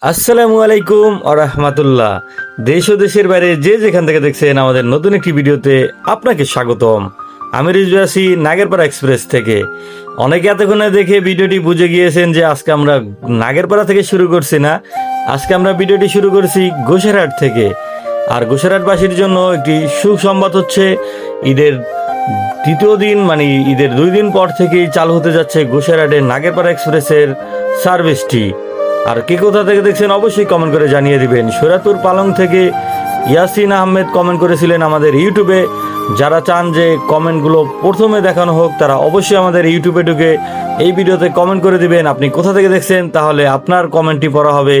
আসসালামু আলাইকুম আরহামাতুল্লাহ। দেশ ও দেশের বাইরে যে যেখান থেকে দেখছেন আমাদের নতুন একটি ভিডিওতে আপনাকে স্বাগতম। আমি রিজভী আছি নাগেরপাড়া এক্সপ্রেস থেকে। অনেকে এতক্ষণে দেখে ভিডিওটি বুঝে গিয়েছেন যে আজকে আমরা নাগেরপাড়া থেকে শুরু করছি না, আজকে আমরা ভিডিওটি শুরু করছি গোসাইরহাট থেকে। আর গোসাইরহাটবাসীর জন্য একটি সুসংবাদ হচ্ছে, ঈদের দ্বিতীয় দিন মানে ঈদের 2 দিন পর থেকেই চালু হতে যাচ্ছে গোসাইরহাটের নাগেরপাড়া এক্সপ্রেসের সার্ভিসটি। আর কে কোথা থেকে দেখছেন অবশ্যই কমেন্ট করে জানিয়ে দিবেন। শরীয়তপুর পালং থেকে ইয়াসিন আহমেদ কমেন্ট করেছিলেন আমাদের ইউটিউবে। যারা চান যে কমেন্টগুলো প্রথমে দেখানো হোক তারা অবশ্যই আমাদের ইউটিউবে ঢুকে এই ভিডিওতে কমেন্ট করে দিবেন আপনি কোথা থেকে দেখছেন, তাহলে আপনার কমেন্টটি পড়া হবে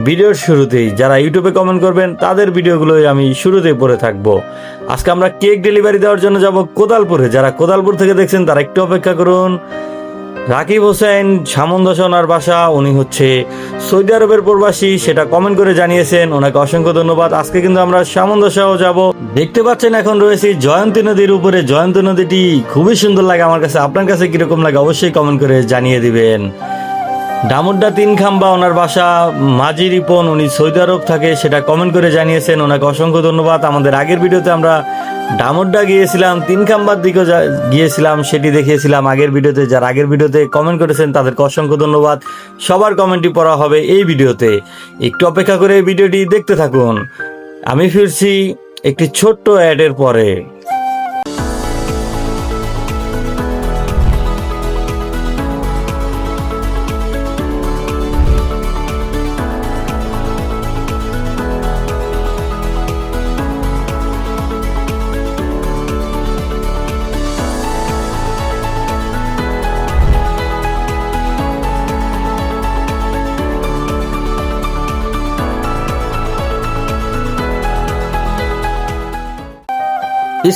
ভিডিওর শুরুতেই। যারা ইউটিউবে কমেন্ট করবেন তাদের ভিডিওগুলোই আমি শুরুতেই পড়ে থাকবো। আজকে আমরা কেক ডেলিভারি দেওয়ার জন্য যাব কোদালপুরে। যারা কোদালপুর থেকে দেখছেন তারা একটু অপেক্ষা করুন। রাকিব হোসেন সামন্দসা ওনার বাসা, উনি হচ্ছে সৌদি আরবের প্রবাসী, সেটা কমেন্ট করে জানিয়েছেন, ওনাকে অসংখ্য ধন্যবাদ। আজকে কিন্তু আমরা সামন্দসাও যাব। দেখতে পাচ্ছেন এখন রয়েছি জয়ন্তী নদীর উপরে। জয়ন্তী নদীটি খুবই সুন্দর লাগে আমার কাছে, আপনার কাছে কিরকম লাগে অবশ্যই কমেন্ট করে জানিয়ে দিবেন। ডামুড্ডা 3 খাম্বা ওনার বাসা, মাঝি রিপন, উনি সৌদি আরব থাকে, সেটা কমেন্ট করে জানিয়েছেন, ওনাকে অসংখ্য ধন্যবাদ। আমাদের আগের ভিডিওতে আমরা ডামুড্ডা গিয়েছিলাম, 3 খাম্বার দিকেও গিয়েছিলাম, সেটি দেখিয়েছিলাম আগের ভিডিওতে। যারা আগের ভিডিওতে কমেন্ট করেছেন তাদেরকে অসংখ্য ধন্যবাদ। সবার কমেন্টই পড়া হবে এই ভিডিওতে, একটু অপেক্ষা করে ভিডিওটি দেখতে থাকুন। আমি ফিরছি একটি ছোট্ট অ্যাডের পরে।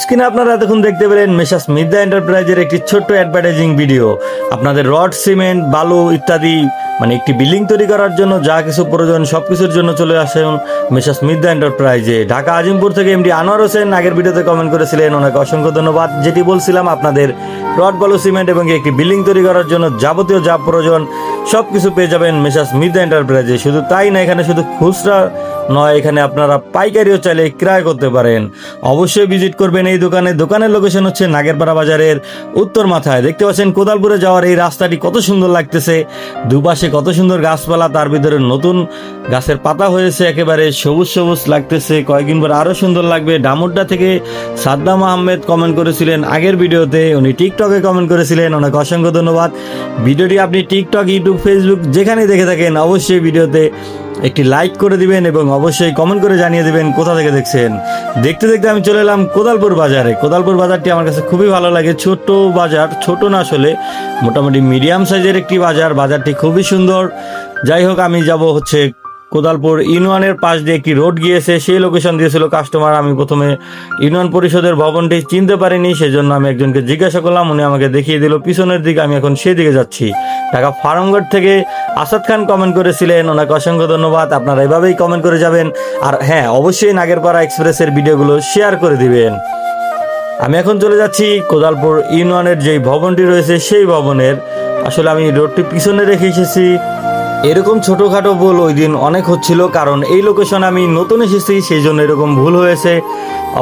স্ক্রিনে আপনারা এতক্ষণ দেখতে পেলেন মেসার্স মির্জা এন্টারপ্রাইজের একটি ছোট্ট অ্যাডভার্টাইজিং ভিডিও। আপনাদের রড, সিমেন্ট, বালু ইত্যাদি মানে একটি বিল্ডিং তৈরি করার জন্য যা কিছু প্রয়োজন সবকিছুর জন্য চলে আসেন মেসার্স মির্জা এন্টারপ্রাইজে। ঢাকা আজিমপুর থেকে এমডি আনোয়ার হোসেন আগের ভিডিওতে কমেন্ট করেছিলেন, ওনাকে অসংখ্য ধন্যবাদ। যেটি বলছিলাম আপনাদের রড, বালু, সিমেন্ট এবং একটি বিল্ডিং তৈরি করার জন্য যাবতীয় যা প্রয়োজন সবকিছু পেয়ে যাবেন মেসার্স মির্জা এন্টারপ্রাইজে। শুধু তাই না, এখানে শুধু খুচরা নয়, এখানে আপনারা পাইকারিও চাইলে ক্রয় করতে পারেন। অবশ্যই ভিজিট করবেন এই দোকানে। দোকানের লোকেশন হচ্ছে নাগেরপাড়া বাজারের উত্তর মাথায়। দেখতে পাচ্ছেন কোদালপুরে যাওয়ার এই রাস্তাটি কত সুন্দর লাগতেছে, দুপাশে কত সুন্দর গাছপালা, তার ভিতরে নতুন গাছের পাতা হয়েছে, একেবারে সবুজ সবুজ লাগতেছে। কয়েকদিন পর আরো সুন্দর লাগবে। ডামুড্ডা থেকে সাদ্দাম আহমেদ কমেন্ট করেছিলেন আগের ভিডিওতে, উনি টিকটকে কমেন্ট করেছিলেন, ওনাকে অসংখ্য ধন্যবাদ। ভিডিওটি আপনি টিকটক, ইউটিউব, ফেসবুক যেখানে দেখে থাকেন অবশ্যই ভিডিওতে একটি লাইক করে দিবেন এবং অবশ্যই কমেন্ট করে জানিয়ে দিবেন কোথা থেকে দেখছেন। দেখতে দেখতে আমি চলে এলাম কোদালপুর বাজারে। কোদালপুর বাজারটি আমার কাছে খুবই ভালো লাগে। ছোট বাজার, ছোট না আসলে মোটামুটি মিডিয়াম সাইজের একটি বাজার। বাজারটি খুবই সুন্দর। যাই হোক, আমি যাব হচ্ছে কোদালপুর ইউনিয়নের পাশ দিয়ে একটি রোড গিয়েছে, সেই লোকেশন দিয়েছিল কাস্টমার। আমি প্রথমে ইউনিয়ন পরিষদের ভবনটি চিনতে পারিনি, সেজন্য আমি একজনকে জিজ্ঞাসা করলাম, উনি আমাকে দেখিয়ে দিল পিছনের দিকে। আমি এখন সেই দিকে যাচ্ছি। ঢাকা ফার্মগেট থেকে আসাদ খান কমেন্ট করেছিলেন, ওনাকে অসংখ্য ধন্যবাদ। আপনারা এভাবেই কমেন্ট করে যাবেন। আর হ্যাঁ, অবশ্যই নাগেরপাড়া এক্সপ্রেসের ভিডিওগুলো শেয়ার করে দিবেন। আমি এখন চলে যাচ্ছি কোদালপুর ইউনিয়নের যেই ভবনটি রয়েছে সেই ভবনের। আসলে আমি রোডটি পিছনে রেখে এসেছি। এরকম ছোটোখাটো ভুল ওই দিন অনেক হচ্ছিল, কারণ এই লোকেশনে আমি নতুন এসেছি, সেই জন্য এরকম ভুল হয়েছে।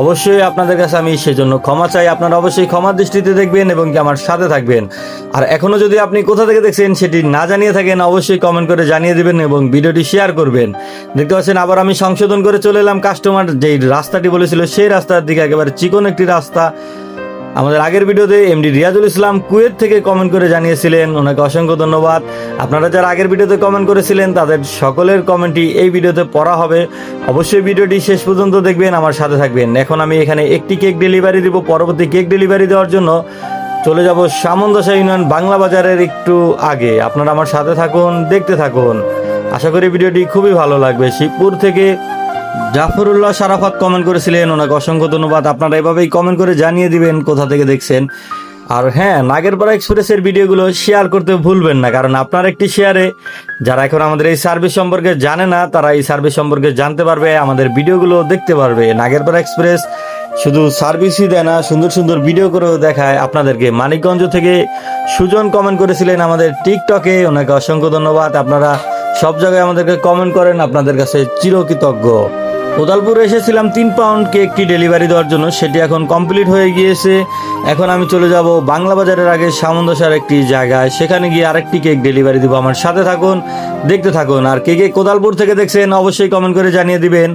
অবশ্যই আপনাদের কাছে আমি সেজন্য ক্ষমা চাই। আপনারা অবশ্যই ক্ষমার দৃষ্টিতে দেখবেন এবং কি আমার সাথে থাকবেন। আর এখনও যদি আপনি কোথা থেকে দেখছেন সেটি না জানিয়ে থাকেন অবশ্যই কমেন্ট করে জানিয়ে দেবেন এবং ভিডিওটি শেয়ার করবেন। দেখতে পাচ্ছেন আবার আমি সংশোধন করে চলে এলাম। কাস্টমার যেই রাস্তাটি বলেছিল সেই রাস্তার দিকে, একেবারে চিকন একটি রাস্তা। আমাদের আগের ভিডিওতে এমডি রিয়াজুল ইসলাম কুয়েত থেকে কমেন্ট করে জানিয়েছিলেন, ওনাকে অসংখ্য ধন্যবাদ। আপনারা যারা আগের ভিডিওতে কমেন্ট করেছিলেন তাদের সকলের কমেন্টই এই ভিডিওতে পড়া হবে। অবশ্যই ভিডিওটি শেষ পর্যন্ত দেখবেন, আমার সাথে থাকবেন। এখন আমি এখানে একটি কেক ডেলিভারি দিব। পরবর্তী কেক ডেলিভারি দেওয়ার জন্য চলে যাব সামন্দসা ইউনিয়ন বাংলা বাজারের একটু আগে। আপনারা আমার সাথে থাকুন, দেখতে থাকুন। আশা করি ভিডিওটি খুবই ভালো লাগবে। শিবপুর থেকে জাফরুল্লাহ সারাফাত কমেন্ট করেছিলেন, ওনাকে অসংখ্য ধন্যবাদ। আপনারা এভাবেই কমেন্ট করে জানিয়ে দিবেন কোথা থেকে দেখছেন। আর হ্যাঁ, নাগেরপাড়া এক্সপ্রেসের ভিডিওগুলো শেয়ার করতে ভুলবেন না, কারণ আপনার একটি শেয়ারে যারা এখন আমাদের এই সার্ভিস সম্পর্কে জানে না তারা এই সার্ভিস সম্পর্কে জানতে পারবে, আমাদের ভিডিওগুলো দেখতে পারবে। নাগেরপাড়া এক্সপ্রেস শুধু সার্ভিসই দেয় না, সুন্দর সুন্দর ভিডিও করেও দেখায় আপনাদেরকে। মানিকগঞ্জ থেকে সুজন কমেন্ট করেছিলেন আমাদের টিকটকে, ওনাকে অসংখ্য ধন্যবাদ। আপনারা সব জায়গায় আমাদেরকে কমেন্ট করেন, আপনাদের কাছে চিরকৃতজ্ঞ। কোদালপুরে এসেছিলাম 3 পাউন্ড কেকটি ডেলিভারি দেওয়ার জন্য, সেটি এখন কমপ্লিট হয়ে গিয়েছে। এখন আমি চলে যাব বাংলা বাজারের আগে সামন্দসার একটি জায়গায়, সেখানে গিয়ে আরেকটি কেক ডেলিভারি দিব। আমার সাথে থাকুন, দেখতে থাকুন। আর কে কে কোদালপুর থেকে দেখছেন অবশ্যই কমেন্ট করে জানিয়ে দিবেন।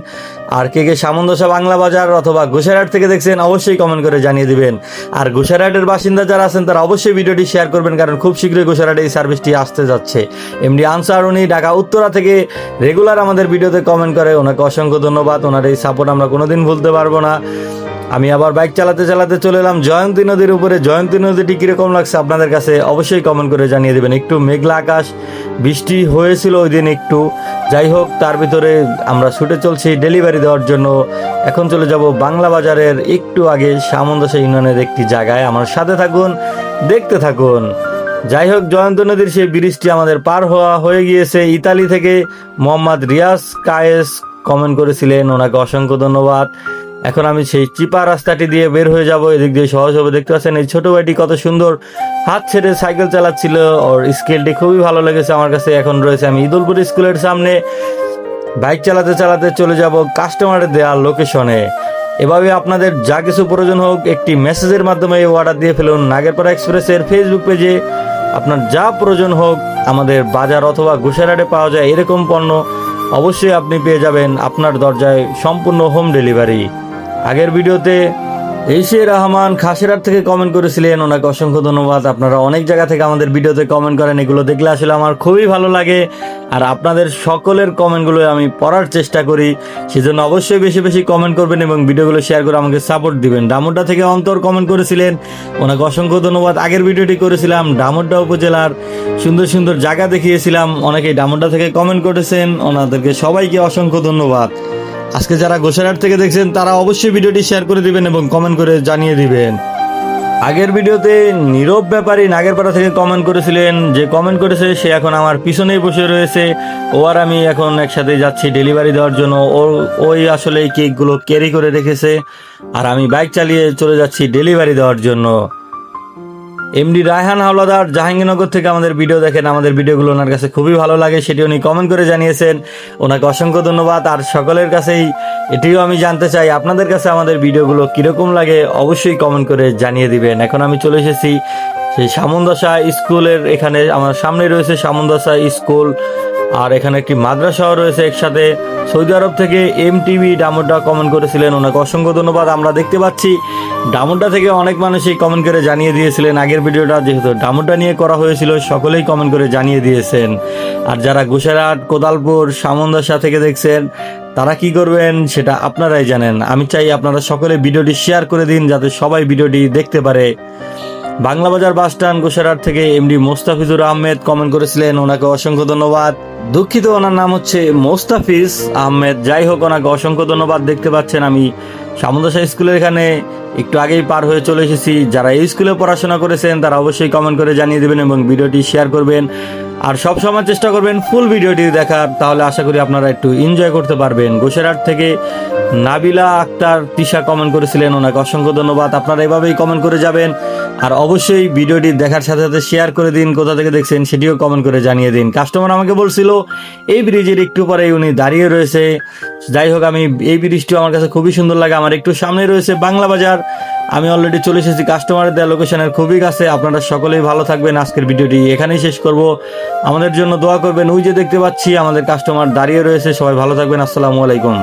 আর কে কে সামন্দসা বাংলা বাজার অথবা গোসাইরহাট থেকে দেখছেন অবশ্যই কমেন্ট করে জানিয়ে দিবেন। আর গোসাইরহাটের বাসিন্দা যারা আছেন তারা অবশ্যই ভিডিওটি শেয়ার করবেন, কারণ খুব শীঘ্রই গোসাইরহাটে এই সার্ভিসটি আসতে যাচ্ছে। এমডি আনসার, উনি ঢাকা উত্তরা থেকে রেগুলার আমাদের ভিডিওতে কমেন্ট করে, ওনাকে অসংখ্য ধন্যবাদ। ওনার এই সাপোর্ট আমরা কোনোদিন ভুলতে পারবো না। আমি আবার বাইক চালাতে চালাতে চলে এলাম জয়ন্তী নদীর উপরে। জয়ন্তী নদীটি কীরকম লাগছে আপনাদের কাছে অবশ্যই কমেন্ট করে জানিয়ে দেবেন। একটু মেঘলা আকাশ, বৃষ্টি হয়েছিল ওই দিন একটু, যাই হোক তার ভিতরে আমরা ছুটে চলছি ডেলিভারি দেওয়ার জন্য। এখন চলে যাব বাংলা বাজারের একটু আগে সামন্দসা ইউনিয়নের একটি জায়গায়। আমার সাথে থাকুন, দেখতে থাকুন। যাই হোক, জয়ন্ত নদীর সেই ব্রিজটি আমাদের পার হয়ে গিয়েছে। ইতালি থেকে মোহাম্মদ রিয়াজ কায়েস কমেন্ট করেছিলেন, ওনাকে অসংখ্য ধন্যবাদ। এখন আমি সেই চিপা রাস্তাটি দিয়ে বের হয়ে যাব, এদিক দিয়ে সহজ হবে। দেখতে পাচ্ছেন এই ছোট ভাইটি কত সুন্দর হাত ছেড়ে সাইকেল চালাচ্ছিল, ওর স্কেলটি খুবই ভালো লেগেছে আমার কাছে। এখন রয়েছে আমি ঈদুলপুর স্কুলের সামনে, বাইক চালাতে চালাতে চলে যাব কাস্টমারের দেওয়া লোকেশনে। এভাবে আপনাদের যা কিছু প্রয়োজন হোক একটি মেসেজের মাধ্যমে অর্ডার দিয়ে ফেলুন। নাগেরপাড়া এক্সপ্রেসের ফেসবুক পেজে আপনার যা প্রয়োজন হোক, আমাদের বাজার অথবা গোসাইরহাটে পাওয়া যায় এরকম পণ্য অবশ্যই আপনি পেয়ে যাবেন আপনার দরজায়, সম্পূর্ণ হোম ডেলিভারি। আগের ভিডিওতে এইশে রহমান খাসিরহাট থেকে কমেন্ট করেছিলেন, ওনাকে অসংখ্য ধন্যবাদ। আপনারা অনেক জায়গা থেকে আমাদের ভিডিওতে কমেন্ট করেন, এগুলো দেখলে আসলে আমার খুবই ভালো লাগে। আর আপনাদের সকলের কমেন্টগুলো আমি পড়ার চেষ্টা করি, সেজন্য অবশ্যই বেশি বেশি কমেন্ট করবেন এবং ভিডিওগুলো শেয়ার করে আমাকে সাপোর্ট দিবেন। ডামুড্ডা থেকে অন্তর কমেন্ট করেছিলেন, ওনাকে অসংখ্য ধন্যবাদ। আগের ভিডিওটি করেছিলাম ডামুড্ডা উপজেলার সুন্দর সুন্দর জায়গা দেখিয়েছিলাম, অনেকেই ডামুড্ডা থেকে কমেন্ট করেছেন, ওনাদেরকে সবাইকে অসংখ্য ধন্যবাদ। আজকে যারা গোসাইরহাট থেকে দেখছেন তারা অবশ্যই ভিডিওটি শেয়ার করে দিবেন এবং কমেন্ট করে জানিয়ে দিবেন। আগের ভিডিওতে নীরব ব্যাপারী নাগেরপাড়া থেকে কমেন্ট করেছিলেন, যে কমেন্ট করেছে সে এখন আমার পিছনেই বসে রয়েছে। ও আর আমি এখন একসাথে যাচ্ছি ডেলিভারি দেওয়ার জন্য। ওই আসলে এই কেকগুলো ক্যারি করে রেখেছে, আর আমি বাইক চালিয়ে চলে যাচ্ছি ডেলিভারি দেওয়ার জন্য। এমডি রায়হান হাওলাদার জাহাঙ্গীরনগর থেকে আমাদের ভিডিও দেখেন, আমাদের ভিডিওগুলো ওনার কাছে খুবই ভালো লাগে, সেটি উনি কমেন্ট করে জানিয়েছেন, ওনাকে অসংখ্য ধন্যবাদ। আর সকলের কাছেই এটিও আমি জানতে চাই আপনাদের কাছে আমাদের ভিডিওগুলো কীরকম লাগে অবশ্যই কমেন্ট করে জানিয়ে দিবেন। এখন আমি চলে এসেছি সেই সামন্দসা স্কুলের এখানে, আমার সামনে রয়েছে সামন্দসা স্কুল, আর এখানে একটি মাদ্রাসাও রয়েছে একসাথে। সৌদি আরব থেকে MTV ডামুড্ডা কমেন্ট করেছিলেন, ওনাকে অসংখ্য ধন্যবাদ। আমরা দেখতে পাচ্ছি ডামুড্ডা থেকে অনেক মানুষই কমেন্ট করে জানিয়ে দিয়েছিলেন। আগের ভিডিওটা যেহেতু ডামুড্ডা নিয়ে করা হয়েছিল, সকলেই কমেন্ট করে জানিয়ে দিয়েছেন। আর যারা গোসাইরহাট, কোদালপুর, সামন্দসা থেকে দেখছেন তারা কি করবেন সেটা আপনারাই জানেন। আমি চাই আপনারা সকলে ভিডিওটি শেয়ার করে দিন, যাতে সবাই ভিডিওটি দেখতে পারে। বাংলা বাজার বাস স্ট্যান্ড গোসাইরহাট থেকে MD মোস্তাফিজুর আহমেদ কমেন্ট করেছিলেন, ওনাকে অসংখ্য ধন্যবাদ। দুঃখিত, ওনার নাম হচ্ছে মোস্তাফিজ আহমেদ। যাই হোক, ওনাকে অসংখ্য ধন্যবাদ। দেখতে পাচ্ছেন আমি সামন্দসা স্কুলের এখানে একটু আগেই পার হয়ে চলে এসেছি। যারা এই স্কুলে পড়াশোনা করেছেন তারা অবশ্যই কমেন্ট করে জানিয়ে দেবেন এবং ভিডিওটি শেয়ার করবেন। আর সব সময় চেষ্টা করবেন ফুল ভিডিওটি দেখার, তাহলে আশা করি আপনারা একটু এনজয় করতে পারবেন। গোসাইরহাট থেকে নাবিলা আক্তার তিশা কমেন্ট করেছিলেন, ওনাকে অসংখ্য ধন্যবাদ। আপনারা এভাবেই কমেন্ট করে যাবেন, আর অবশ্যই ভিডিওটি দেখার সাথে সাথে শেয়ার করে দিন। কোথা থেকে দেখছেন সেটিও কমেন্ট করে জানিয়ে দিন। কাস্টমার আমাকে বলছিল এই ব্রিজের একটু পরেই উনি দাঁড়িয়ে রয়েছে। যাই হোক, আমি এই ব্রিজটিও আমার কাছে খুবই সুন্দর লাগে। আমার একটু সামনে রয়েছে বাংলা বাজার, আমি অলরেডি চলে এসেছি কাস্টমারের দেওয়া লোকেশনের খুবই কাছে। আপনারা সকলেই ভালো থাকবেন। আজকের ভিডিওটি এখানেই শেষ করব। আমাদের জন্য দোয়া করবেন। ওই যে দেখতে পাচ্ছি আমাদের কাস্টমার দাঁড়িয়ে রয়েছে। সবাই ভালো থাকবেন। আসসালামু আলাইকুম।